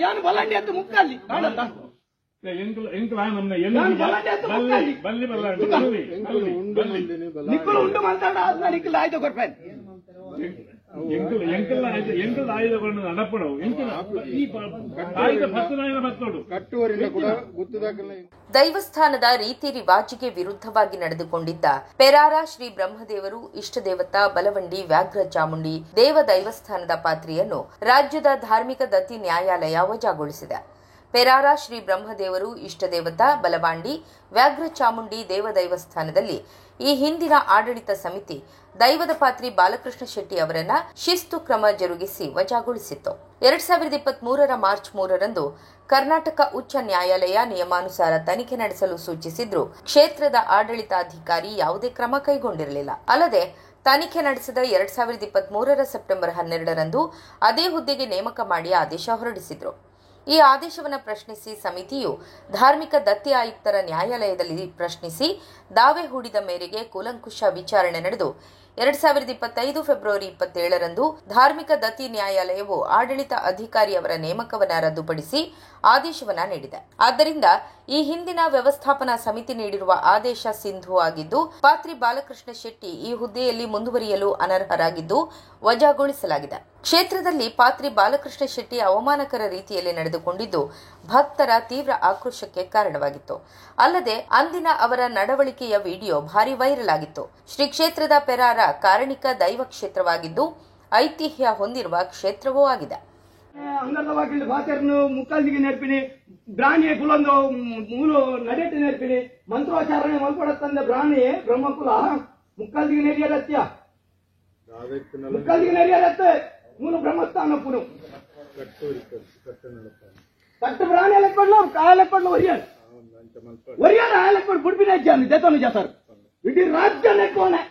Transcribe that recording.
ಯಾನು ಬಲಾಂಡಿ ಅಂತ ಮುಕ್ಕಲ್ಲಿ ಕಾಣಲ್ಲ ನಿಕ್ಕಲು ಉಂಟು ಮಾತಾಡ ನಿಕ್ಕಲು ಆಯ್ತು ಕೊಡ್ಪೇನೆ ಆಯುಧಗಳನ್ನು ನಡಪಡವು ದೈವಸ್ಥಾನದ ರೀತಿ ರಿವಾಜಿಗೆ ವಿರುದ್ಧವಾಗಿ ನಡೆದುಕೊಂಡಿದ್ದ ಪೆರಾರ ಶ್ರೀ ಬ್ರಹ್ಮದೇವರು ಇಷ್ಟದೇವತಾ ಬಲವಂಡಿ ವ್ಯಾಘ್ರ ಚಾಮುಂಡಿ ದೇವ ದೈವಸ್ಥಾನದ ಪಾತ್ರೆಯನ್ನು ರಾಜ್ಯದ ಧಾರ್ಮಿಕ ದತ್ತಿ ನ್ಯಾಯಾಲಯ ವಜಾಗೊಳಿಸಿದೆ. ಪೆರಾರ ಶ್ರೀ ಬ್ರಹ್ಮದೇವರು ಇಷ್ಟದೇವತಾ ಬಲವಾಂಡಿ ವ್ಯಾಘ್ರ ಚಾಮುಂಡಿ ದೇವ ದೈವಸ್ಥಾನದಲ್ಲಿ ಈ ಹಿಂದಿನ ಆಡಳಿತ ಸಮಿತಿ ದೈವದ ಪಾತ್ರಿ ಬಾಲಕೃಷ್ಣ ಶೆಟ್ಟಿ ಅವರನ್ನ ಶಿಸ್ತು ಕ್ರಮ ಜರುಗಿಸಿ ವಜಾಗೊಳಿಸಿತ್ತು. 2023 ಮಾರ್ಚ್ 3ರಂದು ಕರ್ನಾಟಕ ಉಚ್ಚ ನ್ಯಾಯಾಲಯ ನಿಯಮಾನುಸಾರ ತನಿಖೆ ನಡೆಸಲು ಸೂಚಿಸಿದ್ರೂ ಕ್ಷೇತ್ರದ ಆಡಳಿತಾಧಿಕಾರಿ ಯಾವುದೇ ಕ್ರಮ ಕೈಗೊಂಡಿರಲಿಲ್ಲ. ಅಲ್ಲದೆ ತನಿಖೆ ನಡೆಸಿದ 2023 ಸೆಪ್ಟೆಂಬರ್ 12ರಂದು ಅದೇ ಹುದ್ದೆಗೆ ನೇಮಕ ಮಾಡಿ ಆದೇಶ ಹೊರಡಿಸಿದ್ರು. ಈ ಆದೇಶವನ್ನು ಪ್ರಶ್ನಿಸಿ ಸಮಿತಿಯು ಧಾರ್ಮಿಕ ದತ್ತಿ ಆಯುಕ್ತರ ನ್ಯಾಯಾಲಯದಲ್ಲಿ ಪ್ರಶ್ನಿಸಿ ದಾವೆ ಹೂಡಿದ ಮೇರೆಗೆ ಕೂಲಂಕುಷ ವಿಚಾರಣೆ ನಡೆದು 2025 ಫೆಬ್ರವರಿ 27ರಂದು ಧಾರ್ಮಿಕ ದತ್ತಿ ನ್ಯಾಯಾಲಯವು ಆಡಳಿತ ಅಧಿಕಾರಿಯವರ ನೇಮಕವನ್ನು ರದ್ದುಪಡಿಸಿ ಆದೇಶವನ್ನ ನೀಡಿದೆ. ಆದ್ದರಿಂದ ಈ ಹಿಂದಿನ ವ್ಯವಸ್ಥಾಪನಾ ಸಮಿತಿ ನೀಡಿರುವ ಆದೇಶ ಸಿಂಧು ಆಗಿದ್ದು, ಪಾತ್ರಿ ಬಾಲಕೃಷ್ಣ ಶೆಟ್ಟಿ ಈ ಹುದ್ದೆಯಲ್ಲಿ ಮುಂದುವರಿಯಲು ಅನರ್ಹರಾಗಿದ್ದು ವಜಾಗೊಳಿಸಲಾಗಿದೆ. ಕ್ಷೇತ್ರದಲ್ಲಿ ಪಾತ್ರಿ ಬಾಲಕೃಷ್ಣ ಶೆಟ್ಟಿ ಅವಮಾನಕರ ರೀತಿಯಲ್ಲಿ ನಡೆದುಕೊಂಡಿದ್ದು ಭಕ್ತರ ತೀವ್ರ ಆಕ್ರೋಶಕ್ಕೆ ಕಾರಣವಾಗಿತ್ತು. ಅಲ್ಲದೆ ಅಂದಿನ ಅವರ ನಡವಳಿಕೆಯ ವಿಡಿಯೋ ಭಾರಿ ವೈರಲ್ ಆಗಿತ್ತು. ಶ್ರೀ ಕ್ಷೇತ್ರದ ಪೆರಾರ ಕಾರಣಿಕ ದೈವ ಕ್ಷೇತ್ರವಾಗಿದ್ದು ಐತಿಹ್ಯ ಹೊಂದಿರುವ ಕ್ಷೇತ್ರವೂ ಆಗಿದೆ. ಅಂಗರವಾಗಲಿ ಭಾಷೆಯನ್ನು ಮುಕ್ಕಲ್ದಿಗೆ ನೆರಪಿನಿ ಬ್ರಾಹ್ಮಣಿಯ ಕುಲೊಂದು ಮೂಲ ನಡೆಟ್ಟು ನೆರಪಿನಿ ಮಂತ್ರೋಚ್ಚಾರಣೆ ಮಲ್ಪಡತ್ತಂದ ಬ್ರಾಹ್ಮಣಿಯೇ ಬ್ರಹ್ಮಕುಲ ಮುಕ್ಕಲ್ದಿಗೆ ನೆರಿಯದತ್ಯ ಮುಕ್ಕಲ್ದಿಗೆ ನೆರಿಯದತ್ತೆ ಮೂಲ ಬ್ರಹ್ಮಸ್ಥಾನ ಪುರು ಕಟ್ಟು ಬ್ರಾಹ್ಮಣಿ ಲೆಕ್ಕೊಂಡು ಕಾಯಲೆಕ್ಕೊಂಡು ಒರಿಯಲ್ ಆಯಲೆಕ್ಕೊಂಡು ಬುಡ್ಬಿನ ದೇತನು ಜಾತಾರು ಇಡೀ ರಾಜ್ಯ ನೆಕ್ಕೋನೆ